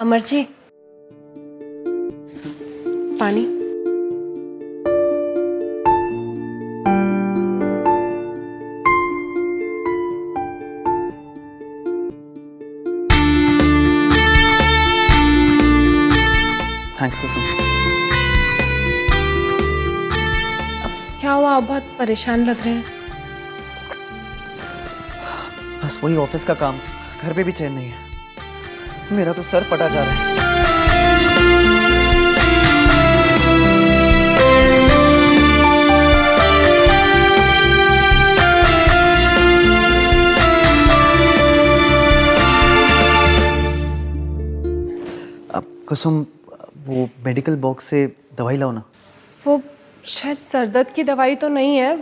अमर जी, पानी। थैंक्स कुसुम। क्या हुआ, आप बहुत परेशान लग रहे हैं। बस वही ऑफिस का काम, घर पे भी चैन नहीं है। मेरा तो सर फटा जा रहा है। अब कुसुम, वो मेडिकल बॉक्स से दवाई लाओ ना। वो शायद सर दर्द की दवाई तो नहीं है,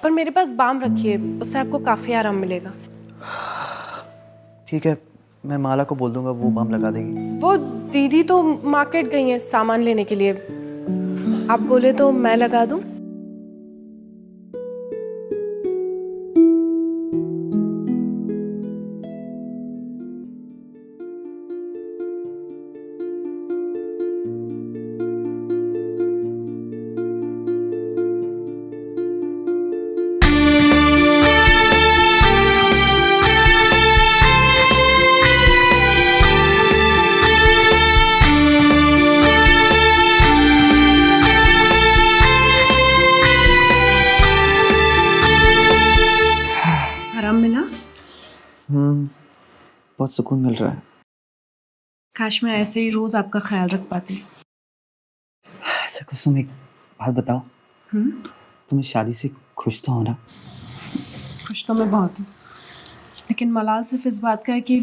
पर मेरे पास बाम रखी है, उससे आपको काफ़ी आराम मिलेगा। ठीक है, मैं माला को बोल दूंगा, वो बाम लगा देगी। वो दीदी तो मार्केट गई हैं सामान लेने के लिए, आप बोले तो मैं लगा दूं। आराम मिला? बहुत सुकून मिल रहा है। काश मैं ऐसे ही रोज आपका ख्याल रख पाती। अच्छा कुसुम, एक बात बताओ, तुम इस शादी से खुश तो हो ना? खुश तो मैं बहुत हूँ, लेकिन मलाल सिर्फ इस बात का है कि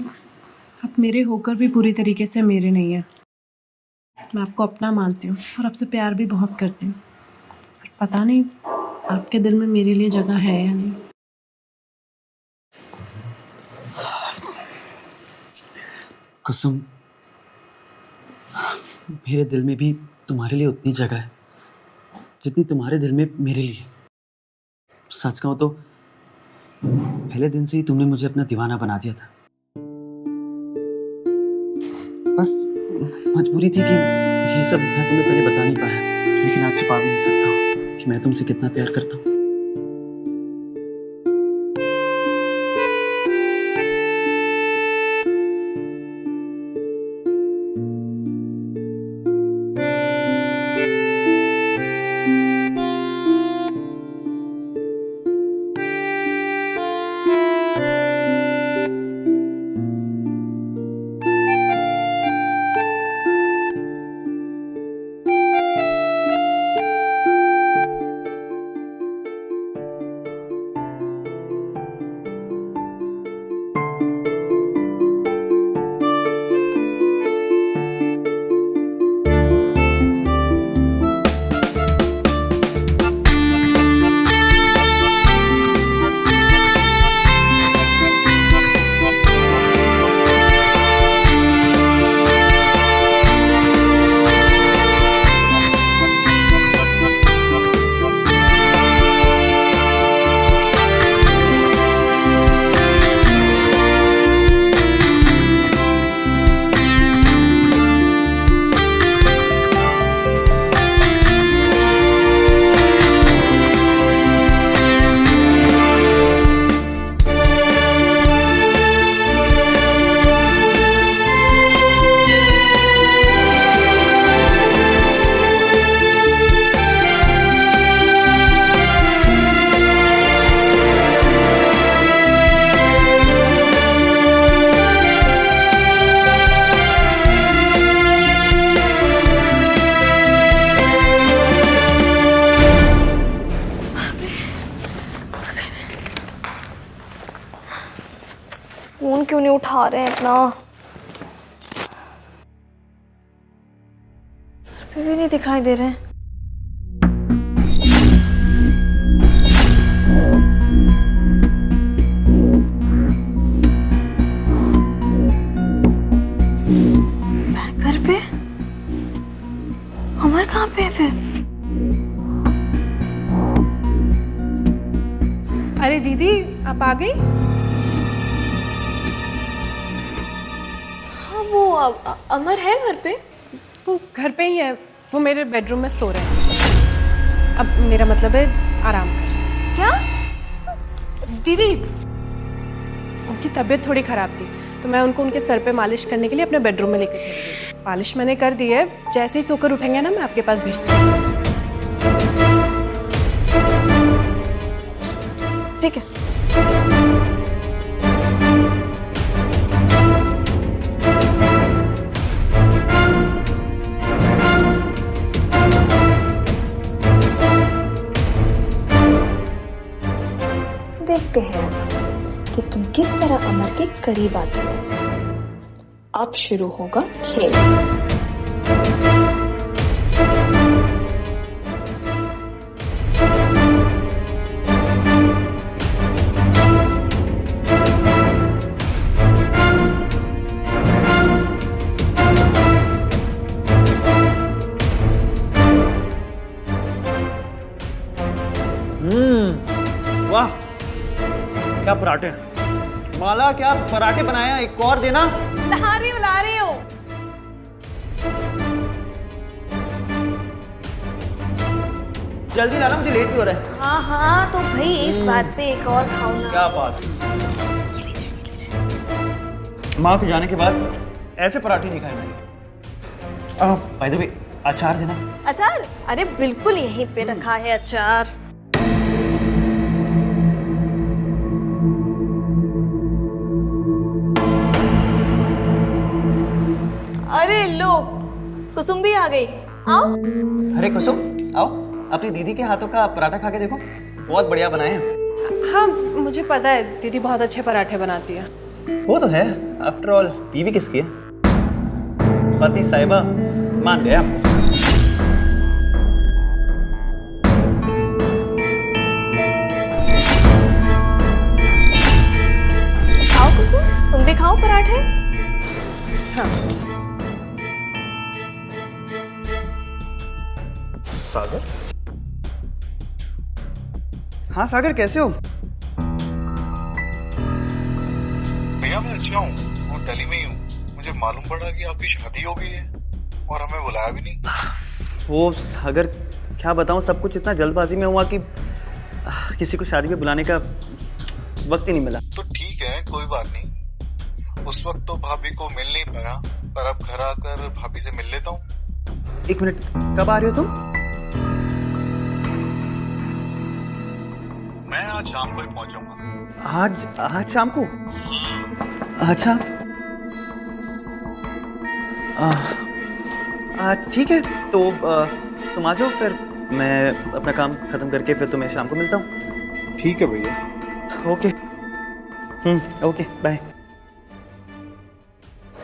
आप मेरे होकर भी पूरी तरीके से मेरे नहीं हैं। मैं आपको अपना मानती हूँ और आपसे प्यार भी बहुत करती हूँ, पर पता नहीं आपके दिल में मेरे लिए जगह है या नहीं। कुसुम, मेरे दिल में भी तुम्हारे लिए उतनी जगह है जितनी तुम्हारे दिल में मेरे लिए। सच कहूं तो पहले दिन से ही तुमने मुझे अपना दीवाना बना दिया था। बस मजबूरी थी कि ये सब मैं तुम्हें पहले बता नहीं पाया, लेकिन आज छुपा भी नहीं सकता कि मैं तुमसे कितना प्यार करता हूँ। फोन क्यों नहीं उठा रहे हैं अपना? फिर भी नहीं दिखाई दे रहे हैं। घर पे? अमर कहाँ पे है फिर? अरे दीदी, आप आ गई? वो अमर है घर पे? वो घर पे ही है, वो मेरे बेडरूम में सो रहे हैं। अब मेरा मतलब है आराम कर। क्या? दीदी, उनकी तबीयत थोड़ी ख़राब थी तो मैं उनको उनके सर पे मालिश करने के लिए अपने बेडरूम में लेकर चली गई। मालिश मैंने कर दी है, जैसे ही सोकर उठेंगे ना मैं आपके पास भेजती हूँ। ठीक है। देखते हैं कि तुम किस तरह अमर के करीब आते हो। अब शुरू होगा खेल। वाह, क्या पराठे हैं। माला, क्या पराठे बनाया, एक और देना। ला रही हो। जल्दी लाना, मुझे लेट भी हो रहा है। हाँ तो भाई इस बात पे एक और खाओ ना। क्या बात। ये लीजिए। माँ के जाने के बाद ऐसे पराठे नहीं खाए मैंने। बाय द वे, अचार देना। अचार? अरे बिल्कुल यहीं पे रखा है अचार। अरे लो, कुसुम भी आ गई। आओ। अरे कुसुम, आओ, अपनी दीदी के हाथों का पराठा खा के देखो, बहुत बढ़िया बनाए हैं। हाँ, मुझे पता है दीदी बहुत अच्छे पराठे बनाती है। वो तो है, आफ्टर ऑल बीवी किसकी है? पति साहिबा मान गया आपको। आओ कुसुम, तुम भी खाओ पराठे। हाँ। सागर? हाँ सागर, कैसे हो? भैया मैं अच्छा हूँ और दिल्ली में ही हूँ। मुझे मालूम पड़ा कि आपकी शादी हो गई है और हमें बुलाया भी नहीं। वो सागर, क्या बताऊँ, सब कुछ इतना जल्दबाजी में हुआ कि किसी को शादी में बुलाने का वक्त ही नहीं मिला। तो ठीक है, कोई बात नहीं। उस वक्त तो भाभी को मिल नहीं पाया, पर अब घर आकर भाभी से मिल लेता हूँ। एक मिनट, कब आ रहे हो तुम? मैं आज शाम को ही पहुंच जाऊंगा। आज शाम को? अच्छा, ठीक है, तो तुम आ जाओ, फिर मैं अपना काम खत्म करके फिर तुम्हें शाम को मिलता हूँ। ठीक है भैया। ओके। Okay, bye.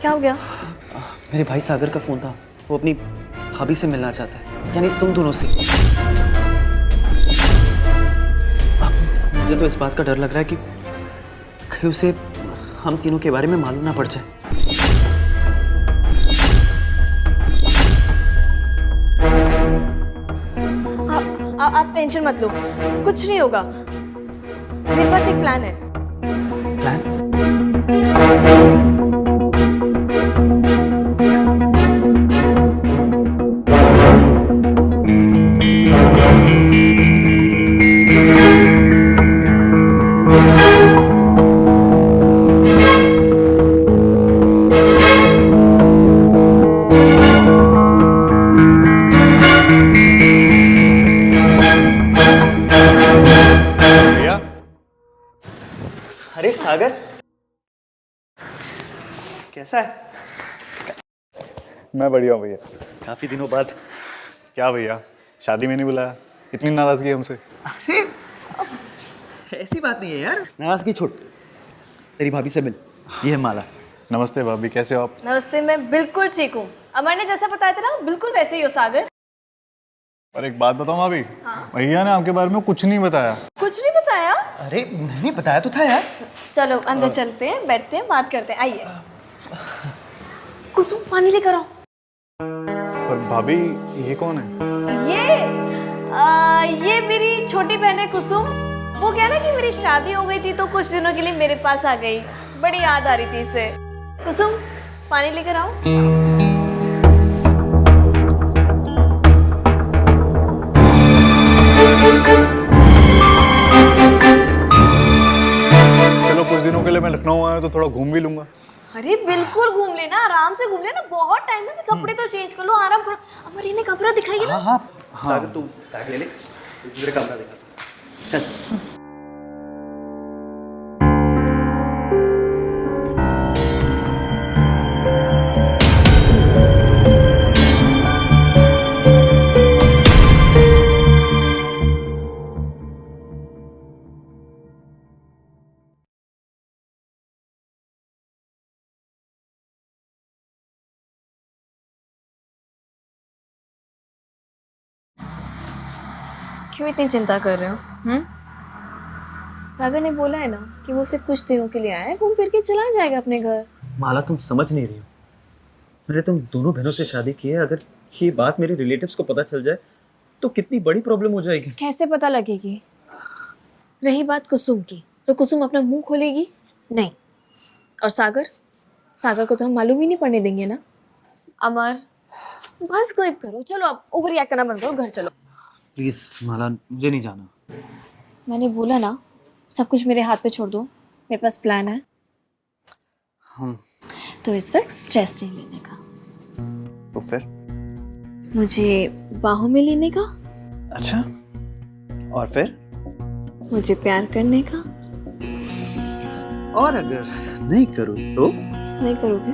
क्या हो गया? मेरे भाई सागर का फोन था, वो अपनी भाभी से मिलना चाहता है, यानी तुम दोनों से। मुझे तो इस बात का डर लग रहा है कि कहीं उसे हम तीनों के बारे में मालूम ना पड़ जाए। आप टेंशन मत लो, कुछ नहीं होगा। मेरे पास एक प्लान है। प्लान? अरे सागर, कैसा है? मैं बढ़िया हूँ भैया। काफी दिनों बाद। क्या भैया, शादी में नहीं बुलाया? इतनी नाराजगी हमसे? अरे ऐसी बात नहीं है यार, नाराजगी छोड़, तेरी भाभी से मिल। ये है माला। नमस्ते भाभी, कैसे हो आप? नमस्ते, मैं बिल्कुल ठीक हूँ। अमर ने जैसा बताया था ना, बिल्कुल वैसे ही हो सागर। और एक बात बताऊँ भाभी, भैया ने आपके बारे में कुछ नहीं बताया। कुछ नहीं बताया? अरे नहीं बताया तो था यार। चलो अंदर चलते हैं, बैठते हैं, बात करते हैं। आइए। कुसुम, पानी लेकर आओ। पर भाभी, ये कौन है? ये मेरी छोटी बहन है कुसुम। वो क्या ना कि मेरी शादी हो गई थी तो कुछ दिनों के लिए मेरे पास आ गई। बड़ी याद आ रही थी इसे। कुसुम, पानी लेकर आओ। चलो कुछ दिनों के लिए मैं लखनऊ आया तो थोड़ा घूम भी लूंगा। अरे बिल्कुल घूम लेना, आराम से घूम लेना, बहुत टाइम है। कपड़े तो चेंज कर लो, आराम करो। अमर ने कपड़ा दिखाइए ना। हाँ सागर तू बैग ले ले, मेरे कमरा दिखा। चल। क्यों इतनी चिंता कर रहे हो? सागर ने बोला है ना कि वो सिर्फ कुछ दिनों के लिए आया है, घूम फिर के चला जाएगा अपने घर। माला तुम समझ नहीं रही हो, मैंने तुम दोनों बहनों से शादी की है। अगर ये बात मेरे रिलेटिव्स को पता चल जाए तो कितनी बड़ी प्रॉब्लम हो जाएगी। कैसे पता लगेगी? रही बात कुसुम की, तो कुसुम अपना मुंह खोलेगी नहीं। और सागर, सागर को तो हम मालूम ही नहीं पड़ने देंगे ना। अमर बस गायब करो, चलो अब ओवर रिएक्ट करना बंद करो, घर चलो। प्लीज माला, मुझे नहीं जाना। मैंने बोला ना, सब कुछ मेरे हाथ पे छोड़ दो, मेरे पास प्लान है। तो इस वक्त स्ट्रेस नहीं लेने का। तो फिर? मुझे बाहों में लेने का। अच्छा, और फिर? मुझे प्यार करने का। और अगर नहीं करूँ तो? नहीं करोगे?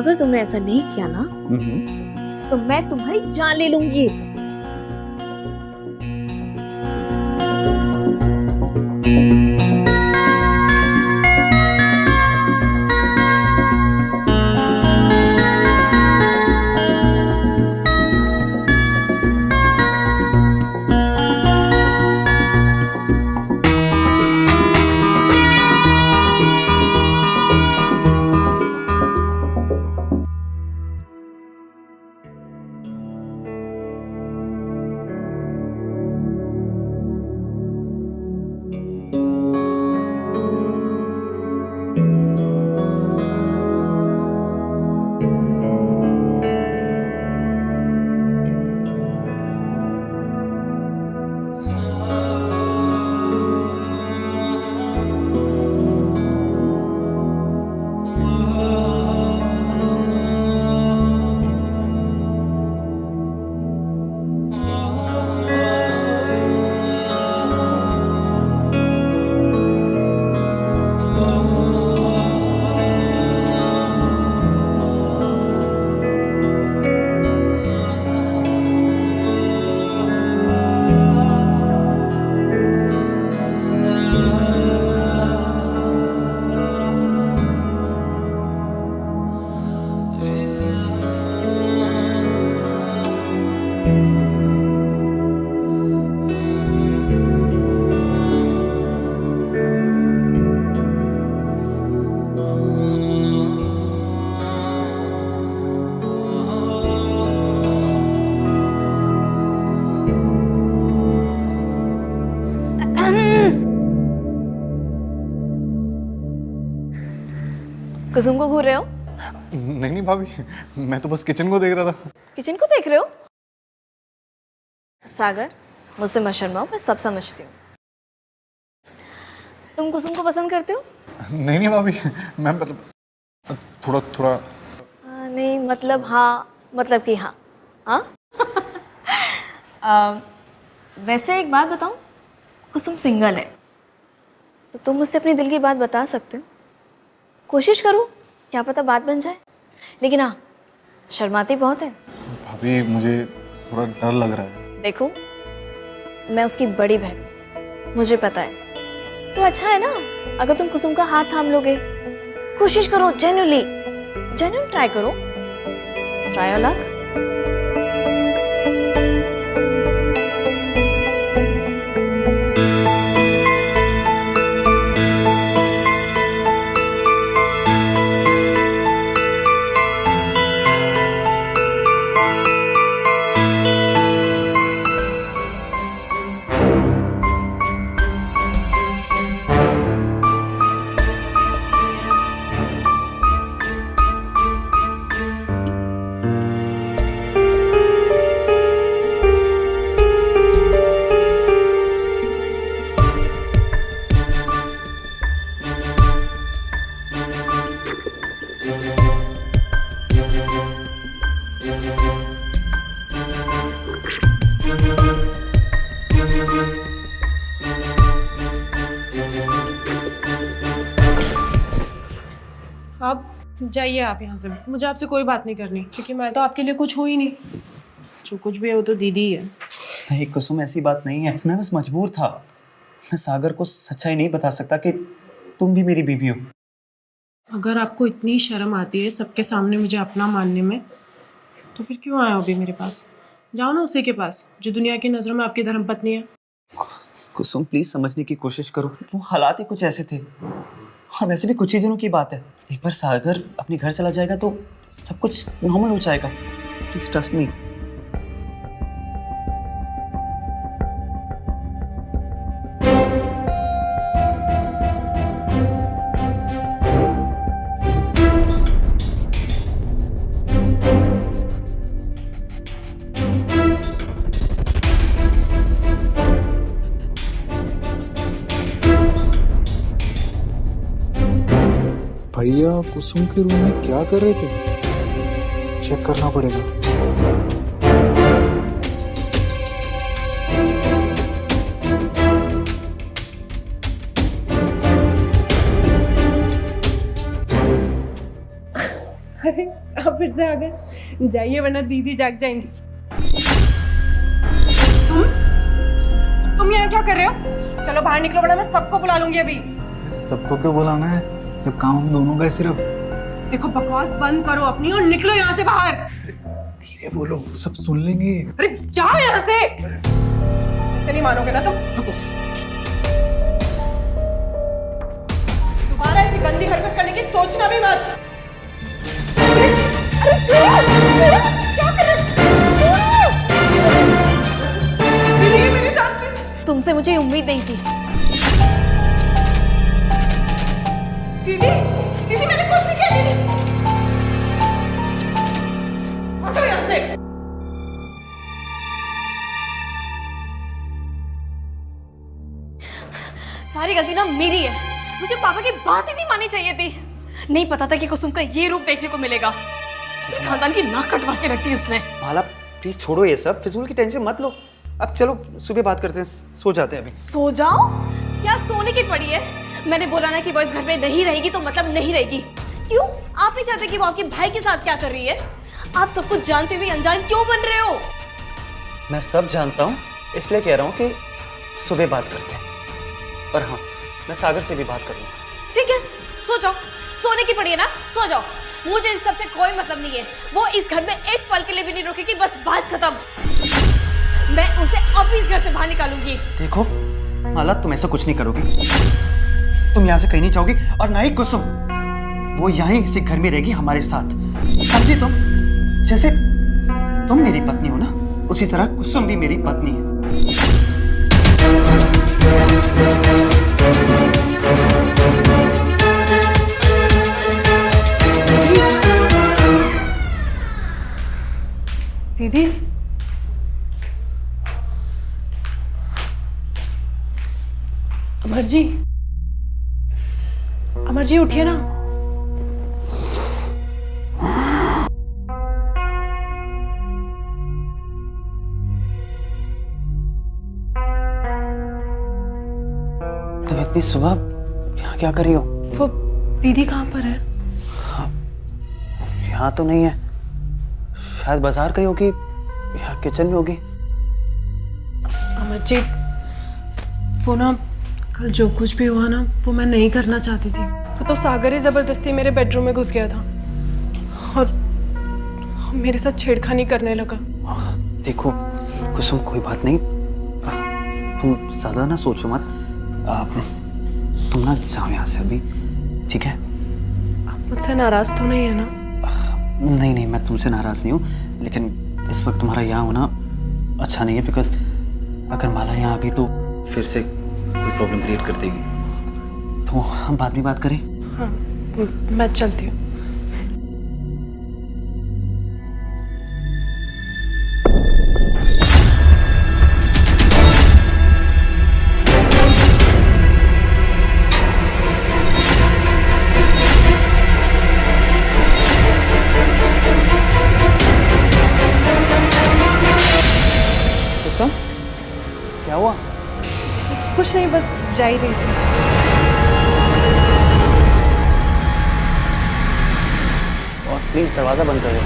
अगर तुमने ऐसा नहीं किया ना तो मैं तुम्हारी जान ले लूंगी। कुसुम को घूर रहे हो? नहीं नहीं भाभी, मैं तो बस किचन को देख रहा था। किचन को देख रहे हो? सागर, मुझसे मत शर्माओ, मैं सब समझती हूँ। तुम कुसुम को पसंद करते हो? नहीं नहीं भाभी, मैं मतलब थोड़ा थोड़ा। नहीं मतलब हाँ, मतलब कि हाँ। हाँ? वैसे एक बात बताऊँ, कुसुम सिंगल है, तो तुम मुझसे अपनी दिल की बात बता सकते हो। कोशिश करो, क्या पता बात बन जाए। लेकिन हाँ, शर्माती बहुत है। भाभी मुझे थोड़ा डर लग रहा है। देखो, मैं उसकी बड़ी बहन हूँ, मुझे पता है। तो अच्छा है ना अगर तुम कुसुम का हाथ थाम लोगे। कोशिश करो, जेन्युइन ट्राई करो। Try your luck. जाइए आप यहाँ से, मुझे आपसे कोई बात नहीं करनी, क्योंकि मैं तो आपके लिए कुछ हूँ ही नहीं। जो कुछ भी है वो तो दीदी ही है। नहीं कुसुम, ऐसी बात नहीं है, मैं बस मजबूर था। मैं सागर को सच्चाई नहीं बता सकता कि तुम भी मेरी बीवी हो। अगर आपको इतनी शर्म आती है सबके सामने मुझे अपना मानने में, तो फिर क्यों आए हो अभी मेरे पास? जाओ ना उसी के पास जो दुनिया की नज़रों में आपकी धर्मपत्नी है। कुसुम प्लीज समझने की कोशिश करो, वो हालात ही कुछ ऐसे थे। और वैसे भी कुछ ही दिनों की बात है, एक बार सागर अपने घर चला जाएगा तो सब कुछ नॉर्मल हो जाएगा। Please trust me. भैया कुसुम के रूम में क्या कर रहे थे? चेक करना पड़ेगा। अरे आप फिर से आ गए, जाइए वरना दीदी जाग जाएंगी। तुम यहाँ क्या कर रहे हो? चलो बाहर निकलो वरना मैं सबको बुला लूंगी अभी। सबको क्यों बुलाना है जब काम हम दोनों का है सिर्फ? देखो बकवास बंद करो अपनी और निकलो यहाँ से बाहर। धीरे बोलो, सब सुन लेंगे। अरे जाओ यहाँ से। ऐसे नहीं मानोगे ना तुम। रुको, दोबारा ऐसी गंदी हरकत करने की सोचना भी मत। अरे क्या कर रहे हो? दीदी ये मेरे साथ थी। तुमसे मुझे उम्मीद नहीं थी। दीदी दीदी मैंने कुछ नहीं किया। दीदी हटो यहाँ से। सारी गलती ना मेरी है, मुझे पापा की बात ही नहीं माननी चाहिए थी। नहीं पता था कि कुसुम का ये रूप देखने को मिलेगा। खानदान की नाक कटवा के रखती उसने। माला प्लीज छोड़ो ये सब, फिजूल की टेंशन मत लो। अब चलो सुबह बात करते हैं, सो जाते हैं अभी। सो जाओ? क्या सोने की पड़ी है? मैंने बोला ना कि वो इस घर में नहीं रहेगी तो मतलब नहीं रहेगी। क्यों? आप नहीं चाहते कि वो आपके भाई के साथ क्या कर रही है? आप सब कुछ जानते हुए अनजान क्यों बन रहे हो? मैं सब जानता हूँ, इसलिए कह रहा हूँ कि सुबह बात करते हैं। और हाँ, मैं सागर से भी बात कर लूँगा। ठीक है, सो जाओ। सोने की पड़ी है ना, सो जाओ। मुझे इस सबसे कोई मतलब नहीं है। वो इस घर में एक पल के लिए भी नहीं रुकेगी, बस बात खत्म। मैं उसे अभी इस घर से बाहर निकालूंगी। देखो माला, तुम ऐसा कुछ नहीं करोगी। तुम यहाँ से कहीं नहीं जाओगी और ना ही कुसुम। वो यहीं इसी घर में रहेगी हमारे साथ, समझी तुम? जैसे तुम मेरी पत्नी हो ना, उसी तरह कुसुम भी मेरी पत्नी है। दीदी अमर जी उठिए ना। तुम इतनी सुबह यहाँ क्या कर रही हो? वो दीदी कहाँ पर है? यहाँ तो नहीं है, शायद बाजार गई होगी या किचन में होगी। अमर जी वो ना कल जो कुछ भी हुआ ना वो मैं नहीं करना चाहती थी। वो तो सागर ही जबरदस्ती मेरे बेडरूम में घुस गया था और मेरे साथ छेड़खानी करने लगा। देखो कुसुम, कोई बात नहीं, तुम ज्यादा ना सोचो मत। तुम ना जाओ यहाँ से अभी, ठीक है? आप मुझसे नाराज तो नहीं है ना? नहीं नहीं, मैं तुमसे नाराज नहीं हूँ, लेकिन इस वक्त तुम्हारा यहाँ होना अच्छा नहीं है, बिकॉज अगर माला यहाँ आ गई तो फिर से कोई प्रॉब्लम क्रिएट कर देगी। तो हम बाद में बात करें। हाँ मैं चलती हूँ। कुसुम, क्या हुआ? कुछ नहीं, बस जा ही रही थी। प्लीज दरवाजा बंद कर दो।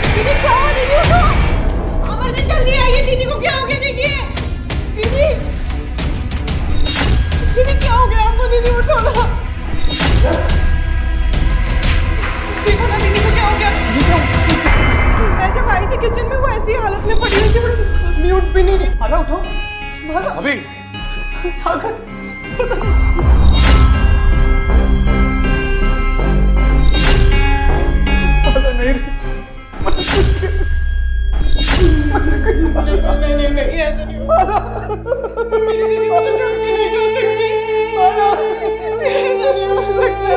दीदी क्या हुआ? दीदी उठो, अमर जी जल्दी आइए, दीदी को क्या हो गया? देखिए दीदी, दीदी क्या हो गया आपको? दीदी उठो ना, देखो ना दीदी को क्या हो गया? मैं जब आई थी किचन में वो ऐसी हालत में पड़ी हुई थी, अभी उठ भी नहीं रही। माला उठो, माला। अभी सागर माला नहीं रही। नहीं ऐसा नहीं होगा। मेरी दीदी को तो छोड़ के नहीं जा सकती। ऐसा नहीं हो सकता।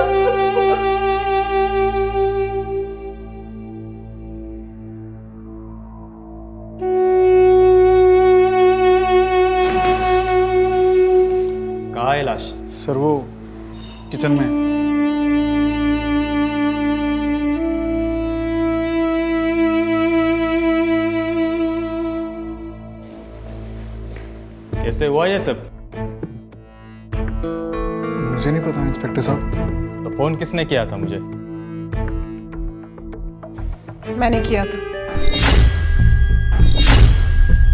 कहाँ है लाश? सर वो किचन में। कैसे हुआ ये सब? मुझे नहीं पता इंस्पेक्टर साहब। तो फोन किसने किया था मुझे? मैंने किया था,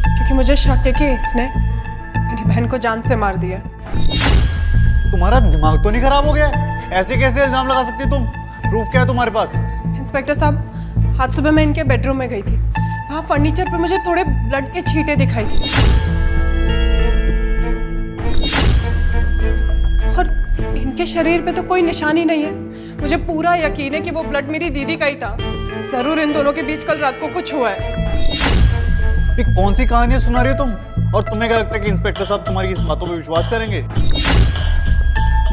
क्योंकि मुझे शक है कि इसने मेरी बहन को जान से मार दिया। तुम्हारा दिमाग तो नहीं खराब हो गया? ऐसे कैसे इल्जाम लगा सकती तुम? प्रूफ क्या है तुम्हारे पास? इंस्पेक्टर साहब, आज सुबह मैं इनके बेडरूम में गई थी, वहाँ फर्नीचर पे मुझे थोड़े ब्लड के छींटे दिखाई थी और इनके शरीर पे तो कोई निशानी नहीं है। मुझे पूरा यकीन है कि वो ब्लड मेरी दीदी का ही था। जरूर इन दोनों के बीच कल रात को कुछ हुआ है। ये कौन सी कहानियां सुना रही हो तुम? और तुम्हें क्या लगता है कि इंस्पेक्टर साहब तुम्हारी इस बातों पे विश्वास करेंगे?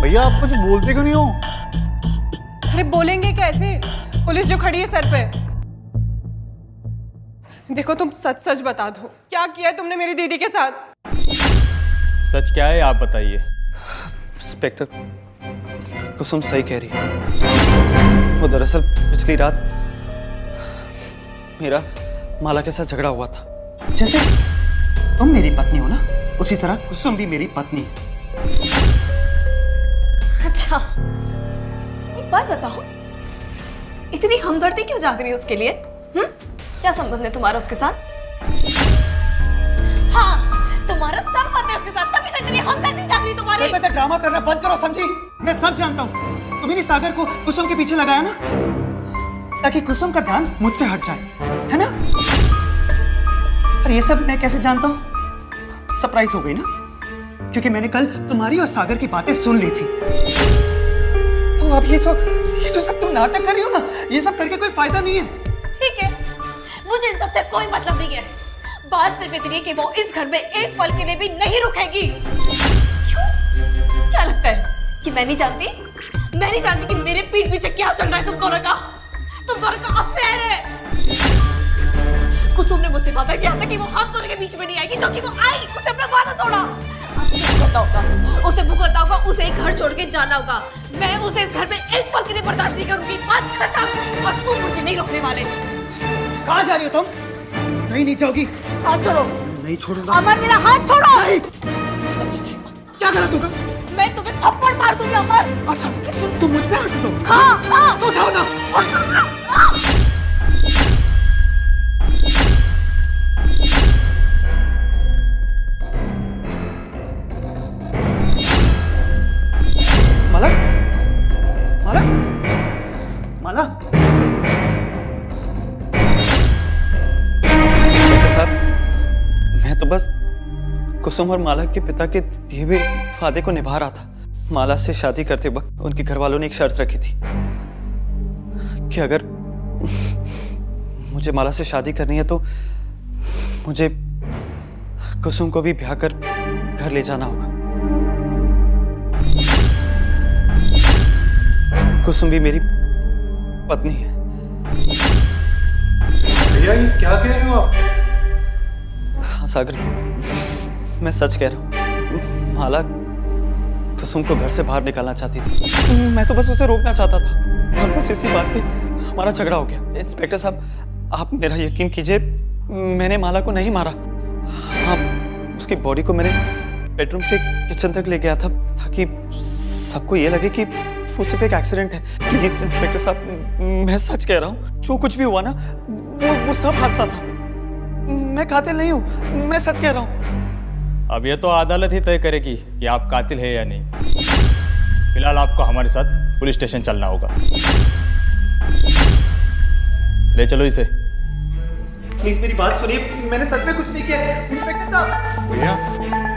भैया आप कुछ बोलते क्यों नहीं हो? अरे बोलेंगे कैसे? पुलिस जो खड़ी है सर पे। देखो तुम सच सच बता दो, क्या किया है तुमने मेरी दीदी के साथ? सच क्या है आप बताइए। इंस्पेक्टर, कुसुम सही कह रही है। वो दरअसल पिछली रात मेरा माला के साथ झगड़ा हुआ था। जैसे तुम मेरी पत्नी हो ना, उसी तरह कुसुम भी मेरी पत्नी है। अच्छा, एक बात बताओ, इतनी हमदर्दी क्यों जाग रही है उसके लिए? क्या संबंध है तुम्हारा उसके साथ? हाँ, तुम्हारा संबंध है उसके साथ, तभी तो इतनी हमदर्दी जाग रही है तुम्हारी। बेटा ड्रामा करना बंद करो, समझी? मैं सब जानता हूँ। तुमने सागर को कुसुम के पीछे लगाया ना, ताकि कुसुम का ध्यान मुझसे हट जाए, है ना? और ये सब मैं कैसे जानता हूँ? सरप्राइज हो गई ना, क्योंकि मैंने कल तुम्हारी और सागर की बातें सुन ली थी। तो अब ये जो सब तुम नाटक कर रही हो ना, ये सब करके कोई फायदा नहीं है। ठीक है, मुझे इन सबसे कोई मतलब नहीं है। बात सिर्फ इतनी है कि वो इस घर में एक पल के लिए भी नहीं रुकेगी। क्यों? क्या लगता है कि मैं नहीं जानती? मैं नहीं जानती कि मेरे पीठ पीछे क्या चल रहा है तुम दोनों का? तुम दोनों का अफेयर है। कुसुम ने मुझसे वादा किया था कि वो हम दोनों के बीच में नहीं आएगी, जो कि वो आई, उसने अपना वादा तोड़ा। उसे भुगतना होगा, उसे घर छोड़ के जाना होगा। मैं उसे इस घर में एक पल के लिए बर्दाश्त नहीं करूंगी। बात खत्म। और तुम मुझे नहीं रोकने वाले। कहाँ जा रही हो तुम? कहीं नहीं जाओगी। हाथ छोड़ो। नहीं छोड़ूंगा। अमर, मेरा हाथ छोड़ो। नहीं। क्या गलत होगा? मैं तुम्हें थप्पड़ मार दूंगी अमर। अच्छा, तुम मुझ पे हाथ उठाओ। हाँ हाँ, तो उठाओ ना। माला, माला, माला। साहब, मैं तो बस कुसुम और माला के पिता के दिए हुए वादे को निभा रहा था। माला से शादी करते वक्त उनके घर वालों ने एक शर्त रखी थी कि अगर मुझे माला से शादी करनी है तो मुझे कुसुम को भी ब्याह कर घर ले जाना होगा। कुसुम भी मेरी पत्नी है। भैया ये क्या कह रहे हो आप? हाँ सागर, मैं सच कह रहा हूँ। माला कुसुम को घर से बाहर निकालना चाहती थी। मैं तो बस उसे रोकना चाहता था और बस इसी बात पे हमारा झगड़ा हो गया। इंस्पेक्टर साहब, आप मेरा यकीन कीजिए, मैंने माला को नहीं मारा। हाँ, उसकी बॉडी को मैंने बेडरूम से किचन तक ले गया था ताकि सबको ये लगे कि वो सिर्फ एक एक्सीडेंट है। प्लीज इंस्पेक्टर साहब, मैं सच कह रहा हूँ, जो कुछ भी हुआ ना वो सब हादसा था। मैं कातिल नहीं हूँ, मैं सच कह रहा हूँ। अब ये तो अदालत ही तय करेगी कि आप कातिल है या नहीं। फिलहाल आपको हमारे साथ पुलिस स्टेशन चलना होगा। ले चलो इसे। प्लीज मेरी बात सुनिए, मैंने सच में कुछ नहीं किया। इंस्पेक्टर साहब, भैया